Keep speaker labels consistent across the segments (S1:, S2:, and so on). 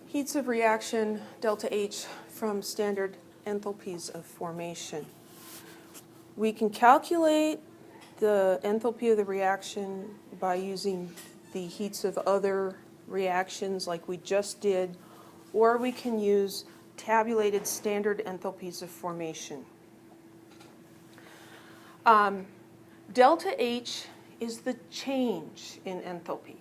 S1: Heats of reaction, delta H, from standard enthalpies of formation. We can calculate the enthalpy of the reaction by using the heats of other reactions like we just did, or we can use tabulated standard enthalpies of formation. Delta H is the change in enthalpy.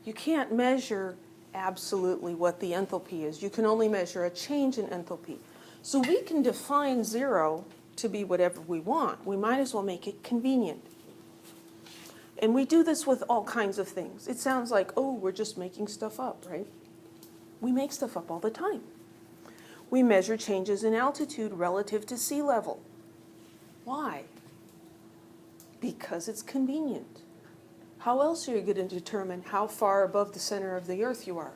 S1: You can't measure absolutely what the enthalpy is. You can only measure a change in enthalpy. So we can define 0 to be whatever we want. We might as well make it convenient. And we do this with all kinds of things. It sounds like, oh, we're just making stuff up, right? We make stuff up all the time. We measure changes in altitude relative to sea level. Why? Because it's convenient. How else are you going to determine how far above the center of the earth you are?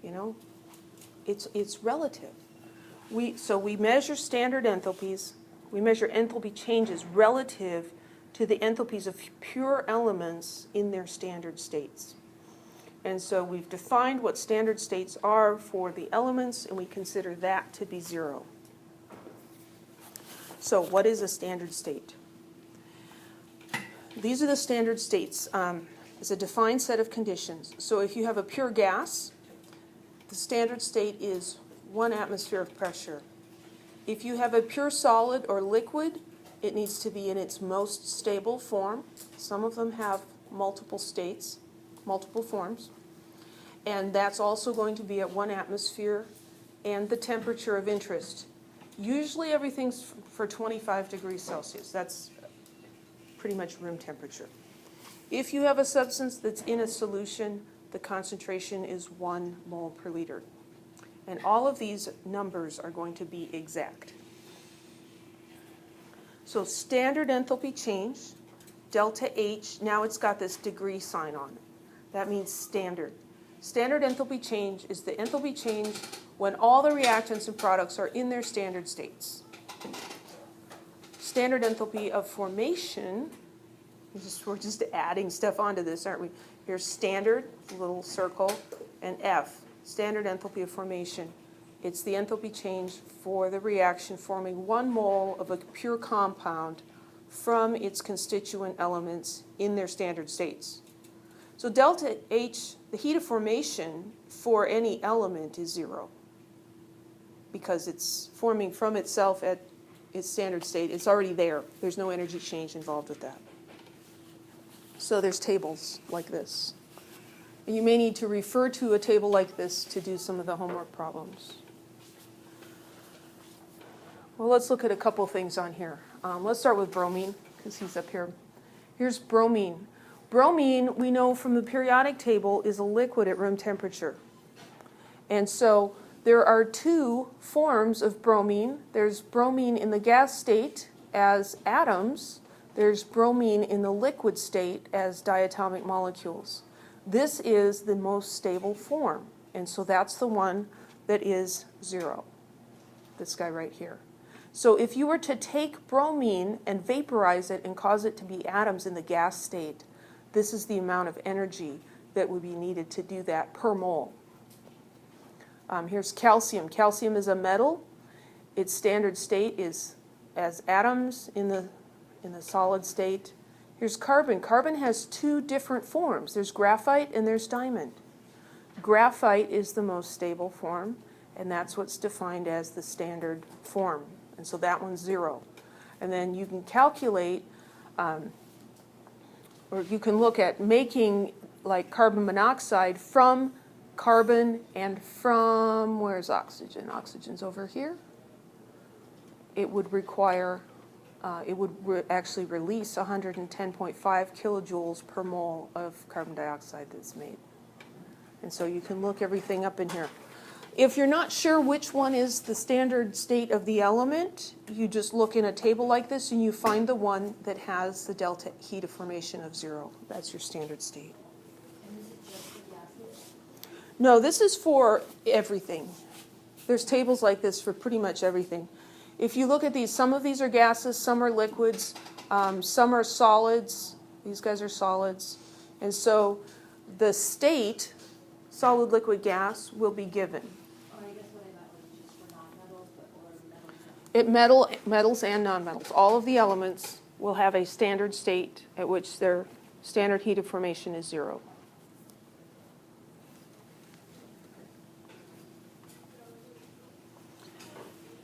S1: You know, it's relative. So we measure standard enthalpies. We measure enthalpy changes relative to the enthalpies of pure elements in their standard states. And so we've defined what standard states are for the elements, and we consider that to be 0. So what is a standard state? These are the standard states. It's a defined set of conditions. So if you have a pure gas, the standard state is 1 atmosphere of pressure. If you have a pure solid or liquid, it needs to be in its most stable form. Some of them have multiple states, multiple forms. And that's also going to be at 1 atmosphere and the temperature of interest. Usually everything's for 25 degrees Celsius. That's pretty much room temperature. If you have a substance that's in a solution, the concentration is 1 mole per liter. And all of these numbers are going to be exact. So standard enthalpy change, delta H, now it's got this degree sign on it. That means standard. Standard enthalpy change is the enthalpy change when all the reactants and products are in their standard states. Standard enthalpy of formation, we're just adding stuff onto this, aren't we? Here's standard, little circle, and F, standard enthalpy of formation. It's the enthalpy change for the reaction forming 1 mole of a pure compound from its constituent elements in their standard states. So delta H, the heat of formation for any element is 0 because it's forming from itself at its standard state. It's already there. There's no energy change involved with that. So there's tables like this. And you may need to refer to a table like this to do some of the homework problems. Well, let's look at a couple things on here. Let's start with bromine, because he's up here. Here's bromine. Bromine, we know from the periodic table, is a liquid at room temperature. And so there are 2 forms of bromine. There's bromine in the gas state as atoms. There's bromine in the liquid state as diatomic molecules. This is the most stable form. And so that's the one that is 0, this guy right here. So if you were to take bromine and vaporize it and cause it to be atoms in the gas state, this is the amount of energy that would be needed to do that per mole. Here's calcium. Calcium is a metal. Its standard state is as atoms in the solid state. Here's carbon. Carbon has 2 different forms. There's graphite and there's diamond. Graphite is the most stable form, and that's what's defined as the standard form. And so that one's 0. And then you can calculate, or you can look at making like carbon monoxide from carbon and from, where's oxygen? Oxygen's over here. It would require, actually release 110.5 kilojoules per mole of carbon dioxide that's made. And so you can look everything up in here. If you're not sure which one is the standard state of the element, you just look in a table like this and you find the one that has the delta heat of formation of 0. That's your standard state.
S2: And is it just for gases?
S1: No, this is for everything. There's tables like this for pretty much everything. If you look at these, some of these are gases, some are liquids, some are solids. These guys are solids. And so the state solid, liquid, gas will be given.
S2: Or I guess what I meant was just for non-metals, but or metals.
S1: Metals and nonmetals, all of the elements will have a standard state at which their standard heat of formation is 0.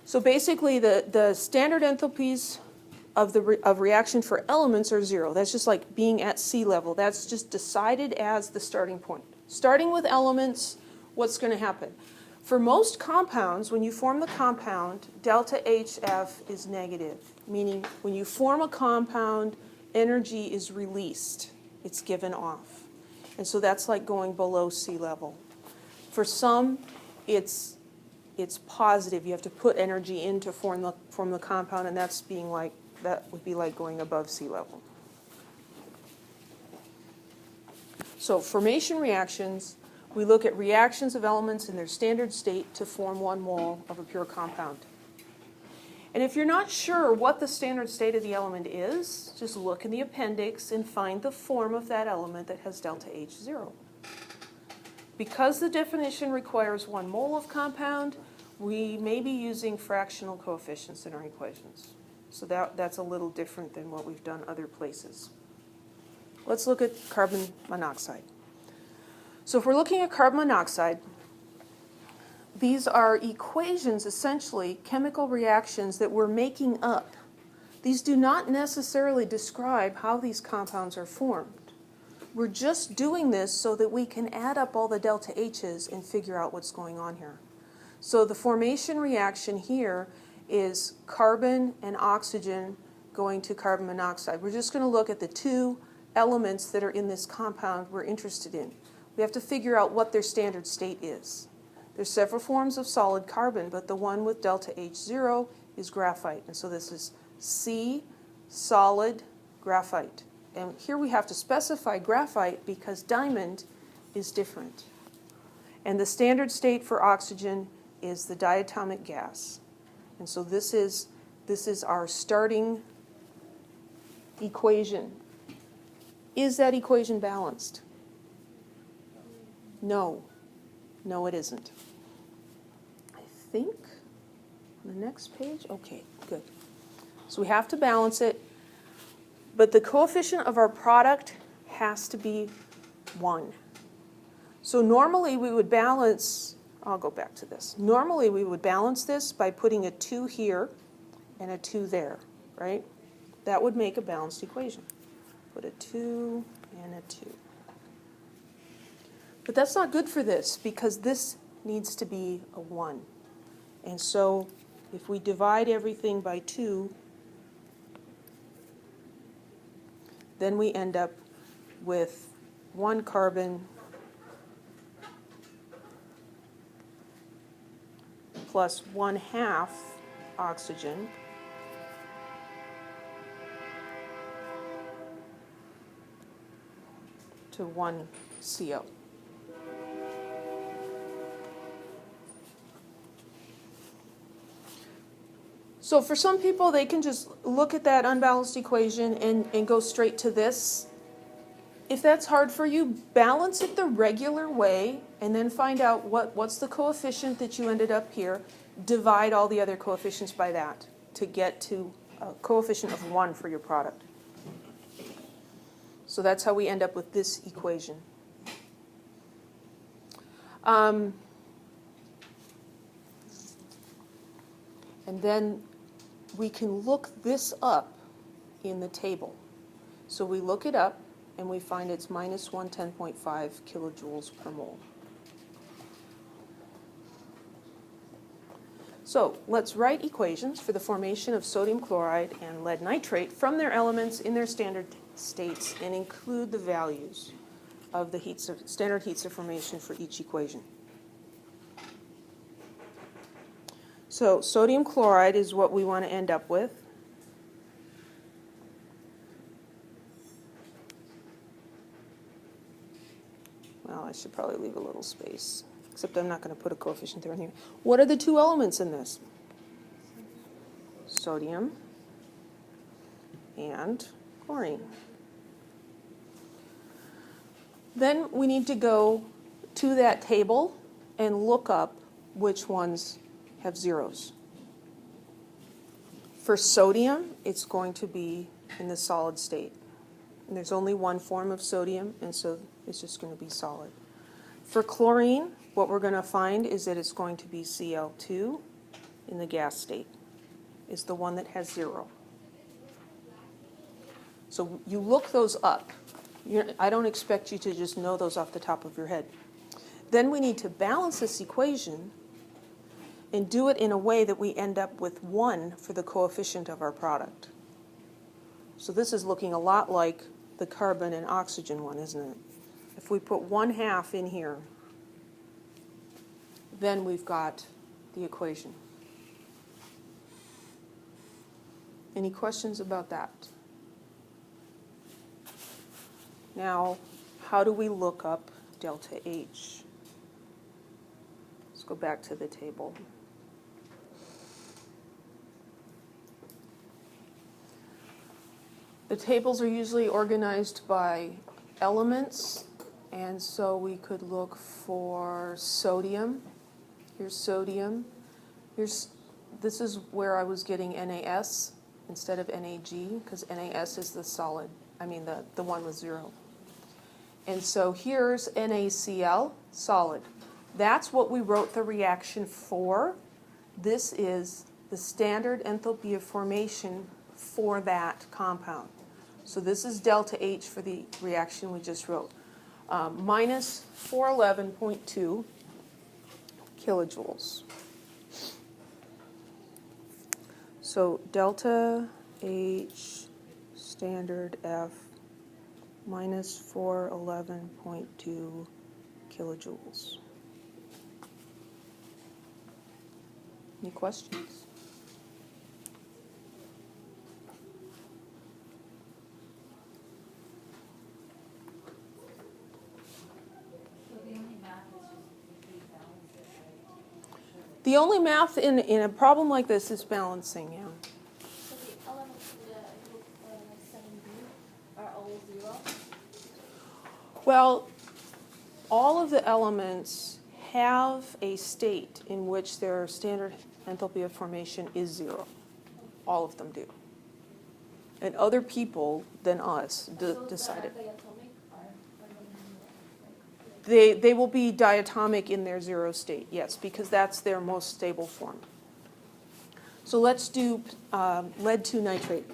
S1: So basically, the standard enthalpies of reaction for elements are 0. That's just like being at sea level. That's just decided as the starting point. Starting with elements, what's going to happen? For most compounds, when you form the compound, delta HF is negative, meaning when you form a compound, energy is released. It's given off. And so that's like going below sea level. For some, it's positive. You have to put energy in to form the compound, and that would be like going above sea level. So formation reactions, we look at reactions of elements in their standard state to form 1 mole of a pure compound. And if you're not sure what the standard state of the element is, just look in the appendix and find the form of that element that has delta H0. Because the definition requires 1 mole of compound, we may be using fractional coefficients in our equations. So that's a little different than what we've done other places. Let's look at carbon monoxide. So if we're looking at carbon monoxide, these are equations, essentially, chemical reactions that we're making up. These do not necessarily describe how these compounds are formed. We're just doing this so that we can add up all the delta H's and figure out what's going on here. So the formation reaction here is carbon and oxygen going to carbon monoxide. We're just going to look at the 2 elements that are in this compound we're interested in. We have to figure out what their standard state is. There's several forms of solid carbon, but the one with delta H0 is graphite. And so this is C, solid, graphite. And here we have to specify graphite because diamond is different. And the standard state for oxygen is the diatomic gas. And so this is our starting equation. Is that equation balanced? No. No, it isn't. I think on the next page, okay, good. So we have to balance it, but the coefficient of our product has to be 1. So normally we would balance, I'll go back to this. Normally we would balance this by putting a 2 here and a 2 there, right? That would make a balanced equation. Put a 2 and a 2. But that's not good for this because this needs to be a 1. And so if we divide everything by 2, then we end up with 1 carbon plus 1/2 oxygen to 1 CO. So for some people, they can just look at that unbalanced equation and go straight to this. If that's hard for you, balance it the regular way and then find out what's the coefficient that you ended up here. Divide all the other coefficients by that to get to a coefficient of 1 for your product. So that's how we end up with this equation. And then we can look this up in the table. So we look it up and we find it's minus 110.5 kilojoules per mole. So let's write equations for the formation of sodium chloride and lead nitrate from their elements in their standard states and include the values of the standard heats of formation for each equation. So sodium chloride is what we want to end up with. Well, I should probably leave a little space, except I'm not going to put a coefficient there in here. What are the 2 elements in this? Sodium and chlorine. Then we need to go to that table and look up which ones have zeros. For sodium, it's going to be in the solid state. And there's only one form of sodium, and so it's just going to be solid. For chlorine, what we're going to find is that it's going to be Cl2 in the gas state. Is the one that has 0. So you look those up. I don't expect you to just know those off the top of your head. Then we need to balance this equation and do it in a way that we end up with 1 for the coefficient of our product. So this is looking a lot like the carbon and oxygen one, isn't it? If we put 1/2 in here, then we've got the equation. Any questions about that? Now, how do we look up delta H? Let's go back to the table. The tables are usually organized by elements, and so we could look for sodium. Here's sodium. This is where I was getting NaS instead of Nag, because NaS is the solid, the one with 0. And so here's NaCl, solid. That's what we wrote the reaction for. This is the standard enthalpy of formation for that compound. So this is delta H for the reaction we just wrote. Minus 411.2 kilojoules. So delta H standard F minus 411.2 kilojoules. Any questions? The only math in a problem like this is balancing, yeah.
S2: So the elements in the group 7B are all 0?
S1: Well, all of the elements have a state in which their standard enthalpy of formation is 0. All of them do. And other people than us decided. They will be diatomic in their 0 state, yes, because that's their most stable form. So let's do lead 2 nitrate.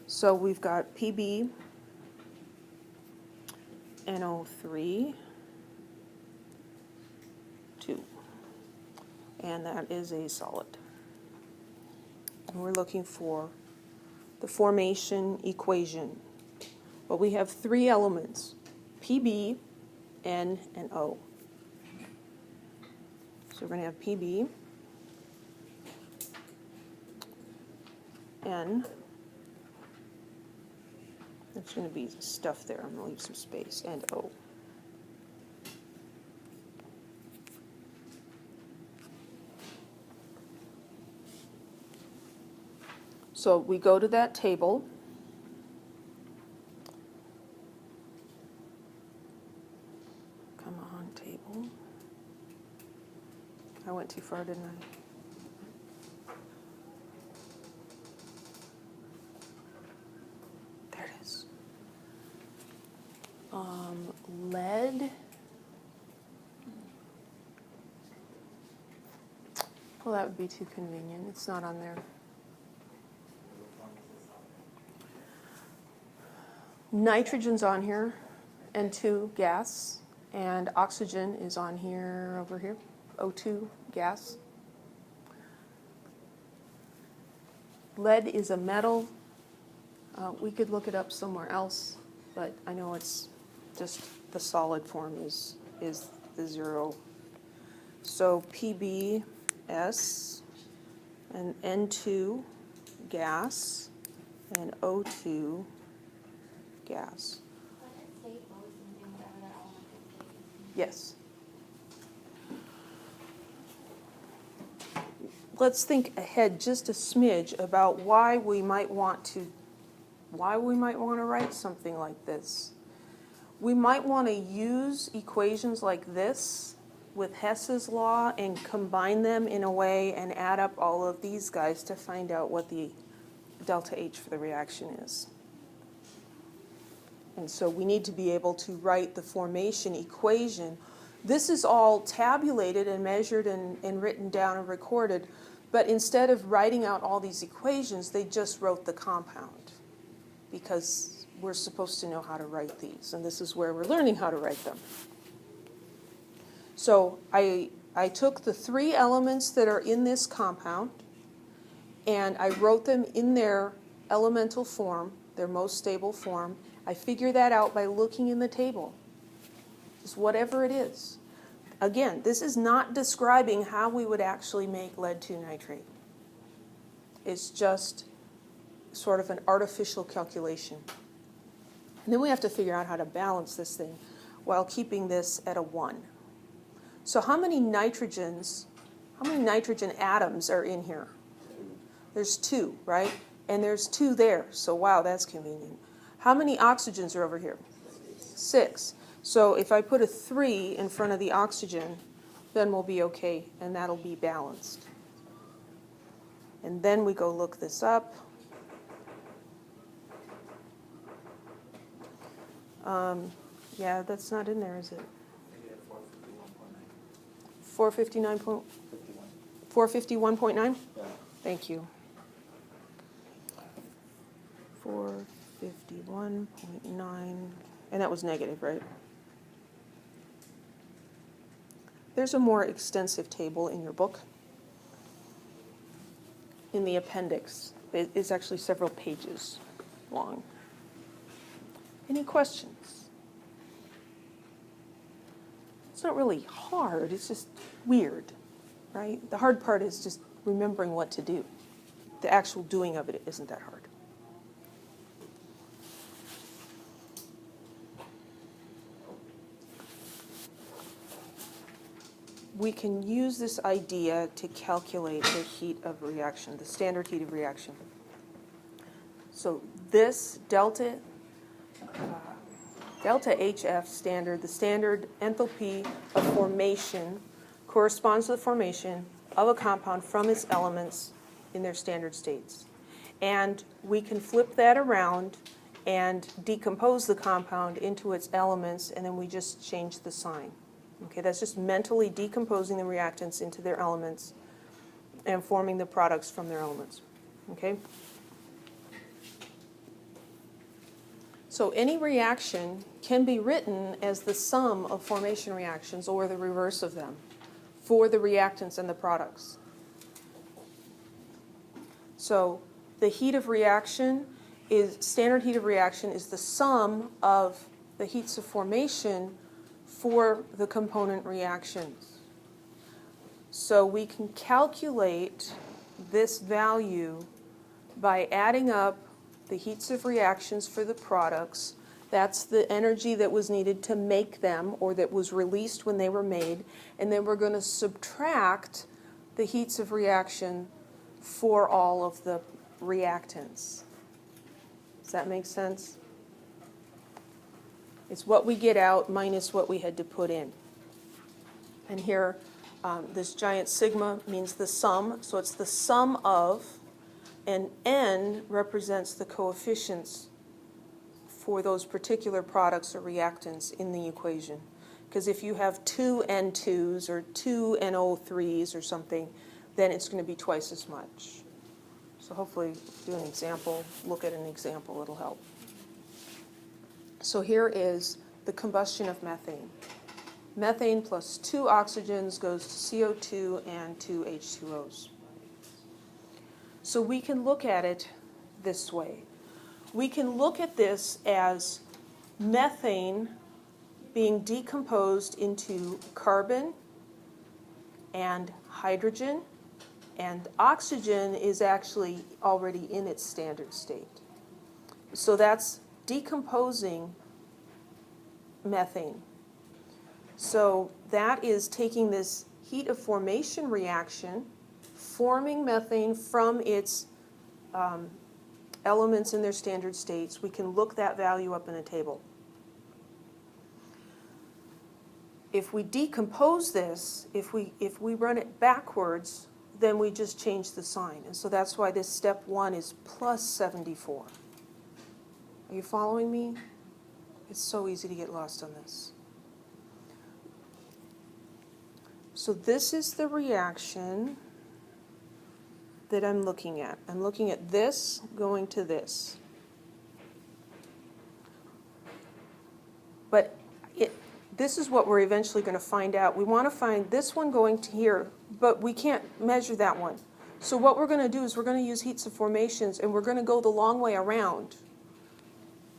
S1: So we've got Pb, NO3, 2. And that is a solid. And we're looking for the formation equation. Well, we have 3 elements, Pb, N, and O. So we're going to have Pb, N. There's going to be stuff there. I'm going to leave some space, and O. So we go to that table. Come on, table. I went too far, didn't I? There it is. Lead. Well, that would be too convenient. It's not on there. Nitrogen's on here, N2 gas, and oxygen is on here, over here, O2 gas. Lead is a metal. We could look it up somewhere else, but I know it's just the solid form is the 0. So PbS and N2 gas and O2 gas. Yes. Let's think ahead just a smidge about why we might want to why we might want to write something like this. We might want to use equations like this with Hess's law and combine them in a way and add up all of these guys to find out what the delta H for the reaction is. And so we need to be able to write the formation equation. This is all tabulated and measured and written down and recorded, but instead of writing out all these equations, they just wrote the compound, because we're supposed to know how to write these, and this is where we're learning how to write them. So I took the 3 elements that are in this compound, and I wrote them in their elemental form, their most stable form. I figure that out by looking in the table, just whatever it is. Again, this is not describing how we would actually make lead-2 nitrate. It's just sort of an artificial calculation. And then we have to figure out how to balance this thing while keeping this at a 1. So how many nitrogen atoms are in here? There's 2, right? And there's 2 there, so wow, that's convenient. How many oxygens are over here? 6. So if I put a 3 in front of the oxygen, then we'll be okay, and that'll be balanced. And then we go look this up. Yeah, that's not in there, is it? 451.9? Yeah. Thank you. 451.9, and that was negative, right? There's a more extensive table in your book, in the appendix. It's actually several pages long. Any questions? It's not really hard, it's just weird, right? The hard part is just remembering what to do. The actual doing of it isn't that hard. We can use this idea to calculate the heat of reaction, the standard heat of reaction. So this delta HF standard, the standard enthalpy of formation, corresponds to the formation of a compound from its elements in their standard states. And we can flip that around and decompose the compound into its elements, and then we just change the sign. Okay, that's just mentally decomposing the reactants into their elements and forming the products from their elements. Okay? So any reaction can be written as the sum of formation reactions or the reverse of them for the reactants and the products. So the heat of reaction standard heat of reaction is the sum of the heats of formation for the component reactions. So we can calculate this value by adding up the heats of reactions for the products. That's the energy that was needed to make them, or that was released when they were made. And then we're going to subtract the heats of reaction for all of the reactants. Does that make sense? It's what we get out minus what we had to put in. And here, this giant sigma means the sum. So it's the sum of, and n represents the coefficients for those particular products or reactants in the equation. Because if you have 2 N2s or 2 NO3s or something, then it's going to be twice as much. So hopefully do an example, look at an example, it'll help. So here is the combustion of methane. Methane plus 2 oxygens goes to CO2 and 2 H2Os. So we can look at it this way. We can look at this as methane being decomposed into carbon and hydrogen, and oxygen is actually already in its standard state. So that's decomposing methane. So that is taking this heat of formation reaction, forming methane from its elements in their standard states, we can look that value up in a table. If we decompose this, if we run it backwards, then we just change the sign. And so that's why this step 1 is plus 74. Are you following me? It's so easy to get lost on this. So this is the reaction that I'm looking at. I'm looking at this going to this. But this is what we're eventually going to find out. We want to find this one going to here, but we can't measure that one. So what we're going to do is we're going to use heats of formations, and we're going to go the long way around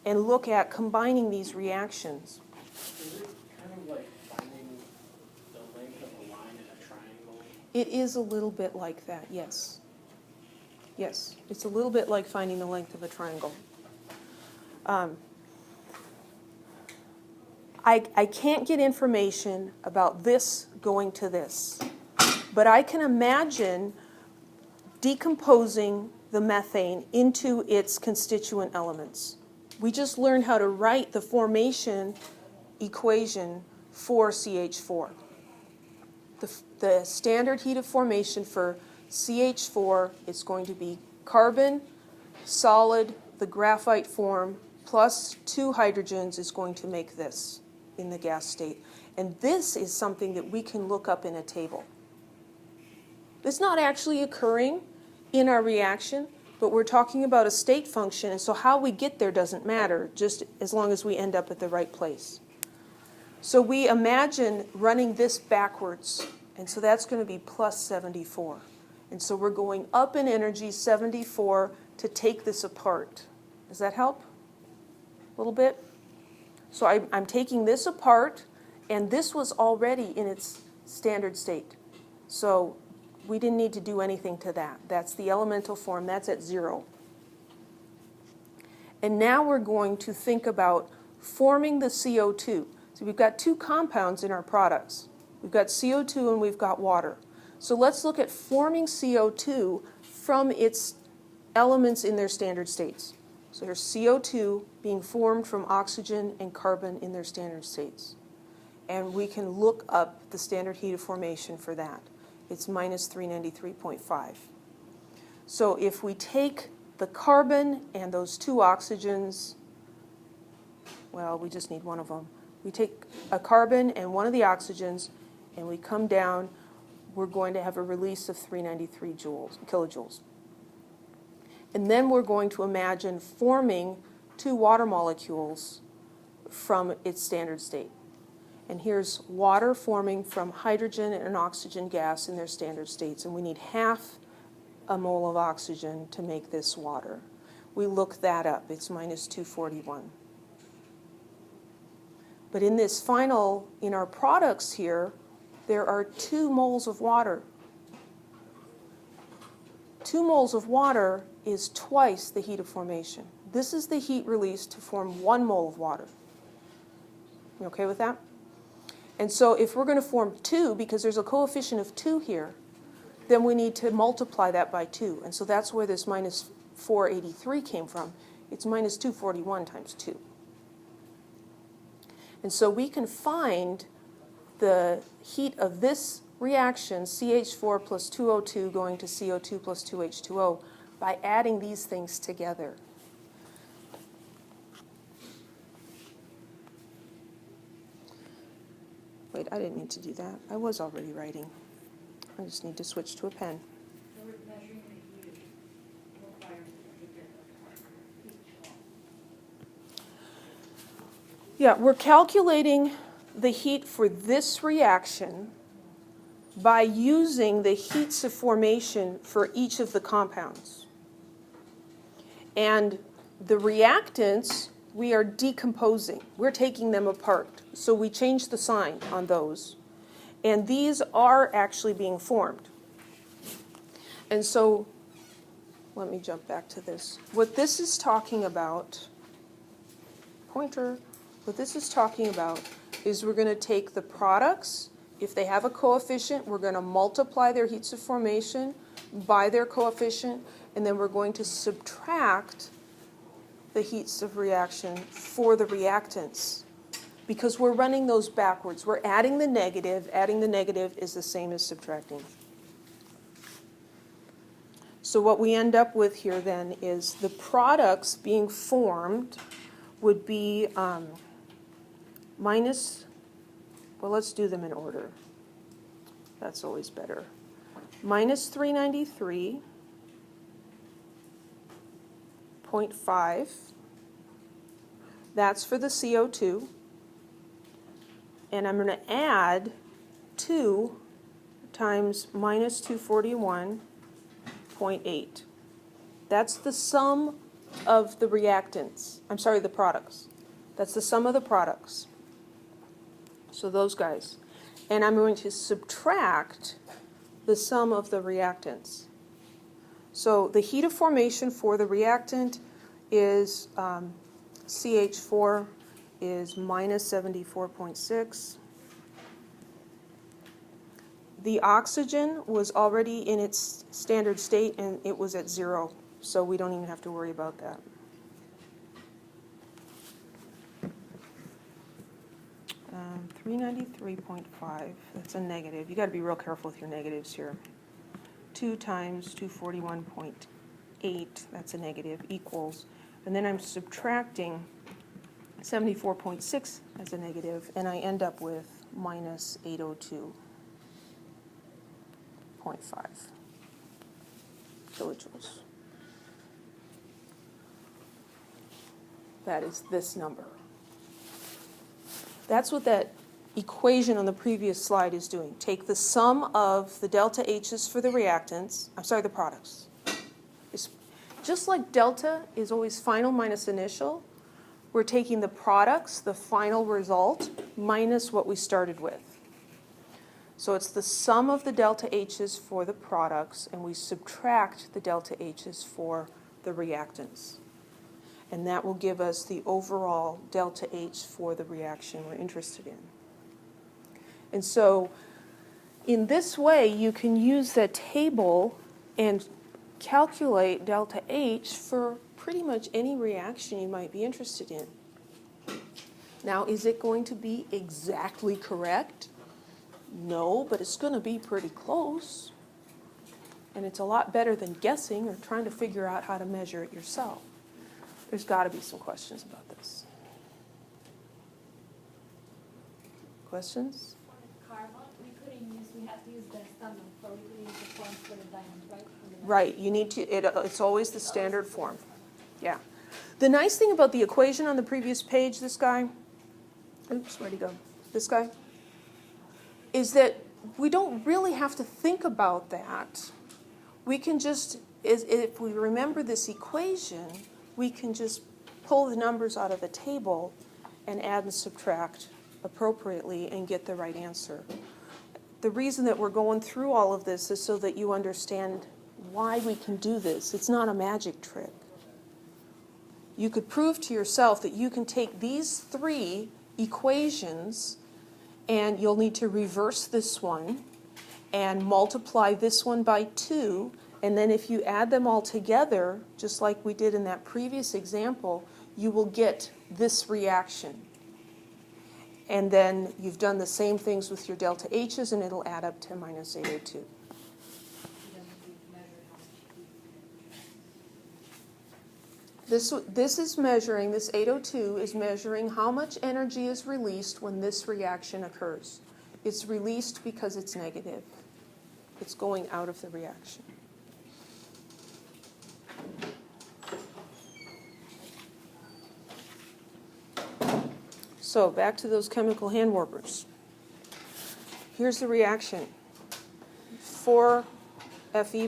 S1: and look at combining these reactions.
S3: Is it kind of like finding the length of a line in a triangle?
S1: It is a little bit like that, yes. Yes, it's a little bit like finding the length of a triangle. I can't get information about this going to this, but I can imagine decomposing the methane into its constituent elements. We just learned how to write the formation equation for CH4. The standard heat of formation for CH4 is going to be carbon, solid, the graphite form, plus 2 hydrogens is going to make this in the gas state. And this is something that we can look up in a table. It's not actually occurring in our reaction, but we're talking about a state function, and so how we get there doesn't matter, just as long as we end up at the right place. So we imagine running this backwards, and so that's going to be plus 74. And so we're going up in energy 74 to take this apart. Does that help? A little bit? So I'm taking this apart, and this was already in its standard state. So we didn't need to do anything to that. That's the elemental form. That's at 0. And now we're going to think about forming the CO2. So we've got 2 compounds in our products. We've got CO2 and we've got water. So let's look at forming CO2 from its elements in their standard states. So here's CO2 being formed from oxygen and carbon in their standard states. And we can look up the standard heat of formation for that. It's minus 393.5. So if we take the carbon and those 2 oxygens, well, we just need one of them. We take a carbon and one of the oxygens, and we come down, we're going to have a release of 393 kilojoules. And then we're going to imagine forming 2 water molecules from its standard state. And here's water forming from hydrogen and oxygen gas in their standard states. And we need half a mole of oxygen to make this water. We look that up. It's minus 241. But in this final, in our products here, there are 2 moles of water. 2 moles of water is twice the heat of formation. This is the heat released to form 1 mole of water. You okay with that? And so if we're going to form 2, because there's a coefficient of 2 here, then we need to multiply that by 2. And so that's where this minus 483 came from. It's minus 241 times 2. And so we can find the heat of this reaction, CH4 plus 2O2 going to CO2 plus 2H2O, by adding these things together. Wait, I didn't need to do that. I was already writing. I just need to switch to a pen. Yeah, we're calculating the heat for this reaction by using the heats of formation for each of the compounds. And the reactants, we are decomposing. We're taking them apart. So we change the sign on those. And these are actually being formed. And so, let me jump back to this. What this is talking about, pointer, what this is talking about is we're going to take the products. If they have a coefficient, we're going to multiply their heats of formation by their coefficient, and then we're going to subtract the heats of reaction for the reactants, because we're running those backwards. We're adding the negative. Adding the negative is the same as subtracting. So what we end up with here then is the products being formed would be minus, well, let's do them in order. That's always better. Minus 393.5. That's for the CO2. And I'm going to add 2 times minus 241.8. That's the sum of the reactants. I'm sorry, the products. That's the sum of the products. So those guys. And I'm going to subtract the sum of the reactants. So the heat of formation for the reactant is CH4 is minus 74.6. The oxygen was already in its standard state and it was at 0, so we don't even have to worry about that. Um, 393.5, that's a negative. You got to be real careful with your negatives here. 2 times 241.8, that's a negative, equals, and then I'm subtracting 74.6 as a negative, and I end up with minus 802.5 kilojoules. That is this number. That's what that equation on the previous slide is doing. Take the sum of the delta H's for the reactants, I'm sorry, the products. It's just like delta is always final minus initial, we're taking the products, the final result, minus what we started with. So it's the sum of the delta H's for the products, and we subtract the delta H's for the reactants. And that will give us the overall delta H for the reaction we're interested in. And so in this way, you can use that table and calculate delta H for pretty much any reaction you might be interested in. Now, is it going to be exactly correct? No, but it's going to be pretty close. And it's a lot better than guessing or trying to figure out how to measure it yourself. There's got to be some questions about this. Questions?
S2: For the carbon, we have to use the standard, so we couldn't use the form for the diamond, right?
S1: Right, you need to, it's always the standard form. Yeah. The nice thing about the equation on the previous page, this guy, oops, where'd he go? This guy, is that we don't really have to think about that. We can just, if we remember this equation, we can just pull the numbers out of the table and add and subtract appropriately and get the right answer. The reason that we're going through all of this is so that you understand why we can do this. It's not a magic trick. You could prove to yourself that you can take these 3 equations and you'll need to reverse this one and multiply this one by 2, and then if you add them all together, just like we did in that previous example, you will get this reaction. And then you've done the same things with your delta H's, and it'll add up to minus 802. This is measuring, this 802 is measuring how much energy is released when this reaction occurs. It's released because it's negative. It's going out of the reaction. So back to those chemical hand warmers. Here's the reaction. 4Fe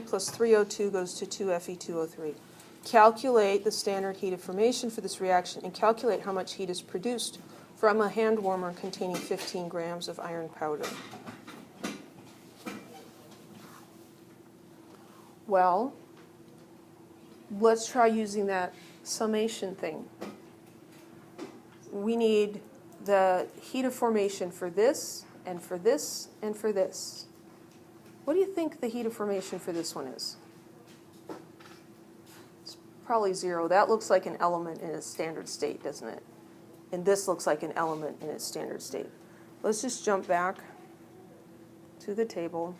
S1: plus 3O2 goes to 2Fe2O3. Calculate the standard heat of formation for this reaction and calculate how much heat is produced from a hand warmer containing 15 grams of iron powder. Well, let's try using that summation thing. We need the heat of formation for this, and for this, and for this. What do you think the heat of formation for this one is? It's probably 0. That looks like an element in its standard state, doesn't it? And this looks like an element in its standard state. Let's just jump back to the table.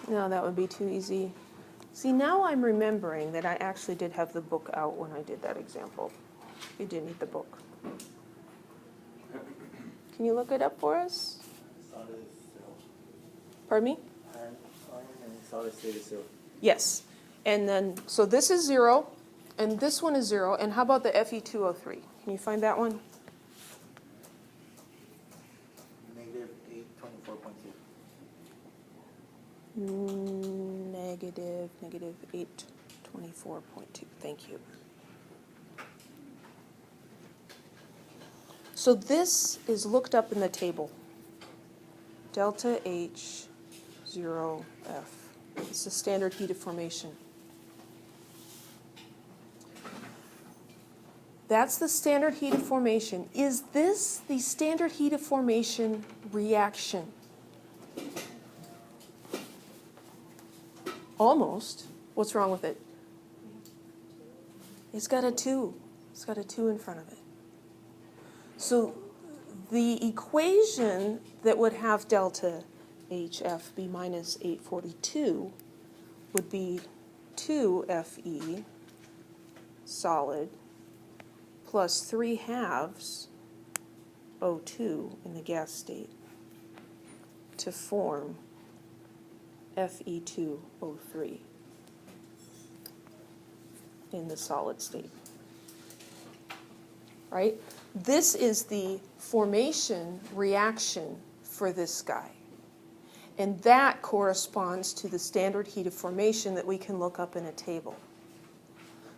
S1: No, that would be too easy. See, now I'm remembering that I actually did have the book out when I did that example. You did need the book. Can you look it up for us?
S4: Solid is 0.
S1: Pardon me?
S4: Iron and solid state is 0.
S1: Yes. And then, so this is 0, and this one is 0. And how about the Fe2O3? Can you find that one?
S4: Negative 824.2.
S1: Negative 824.2. Thank you. So this is looked up in the table. Delta H 0F. It's the standard heat of formation. That's the standard heat of formation. Is this the standard heat of formation reaction? Almost. What's wrong with it? It's got a 2. It's got a 2 in front of it. So the equation that would have delta HF be minus 842 would be 2Fe solid plus 3/2 O2 in the gas state to form Fe2O3 in the solid state. Right? This is the formation reaction for this guy. And that corresponds to the standard heat of formation that we can look up in a table.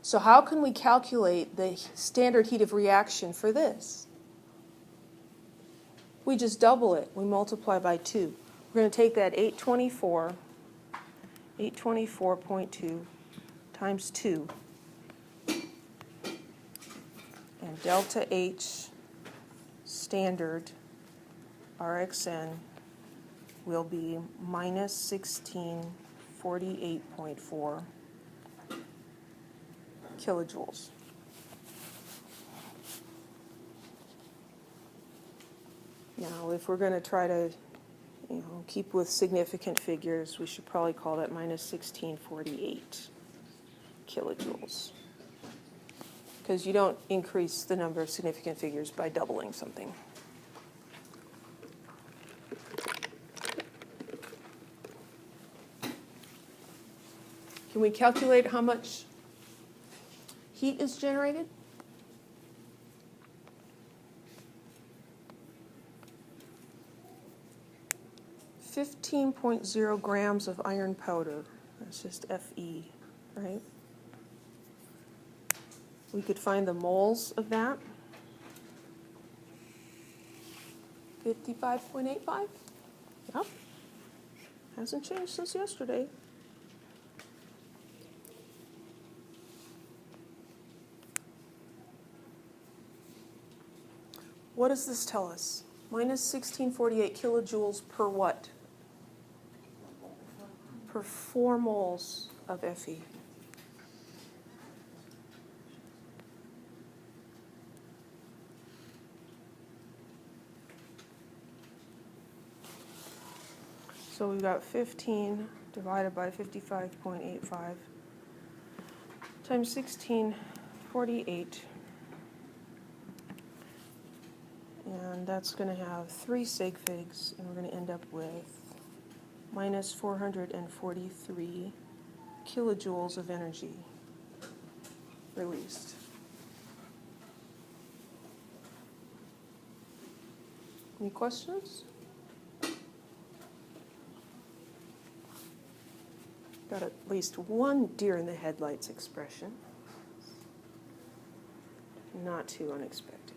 S1: So how can we calculate the standard heat of reaction for this? We just double it. We multiply by 2. We're going to take that 824.2 times 2. And delta H standard RXN will be minus 1648.4 kilojoules. Now, if we're going to try to, keep with significant figures, we should probably call that minus 1648 kilojoules. Because you don't increase the number of significant figures by doubling something. Can we calculate how much heat is generated? .0 grams of iron powder. That's just Fe, right? We could find the moles of that. 55.85. Yep. Hasn't changed since yesterday. What does this tell us? Minus 1648 kilojoules per what? Per 4 moles of Fe. So we've got 15 divided by 55.85 times 1648. And that's going to have 3 sig figs, and we're going to end up with minus 443 kilojoules of energy released. Any questions? Got at least one deer in the headlights expression. Not too unexpected.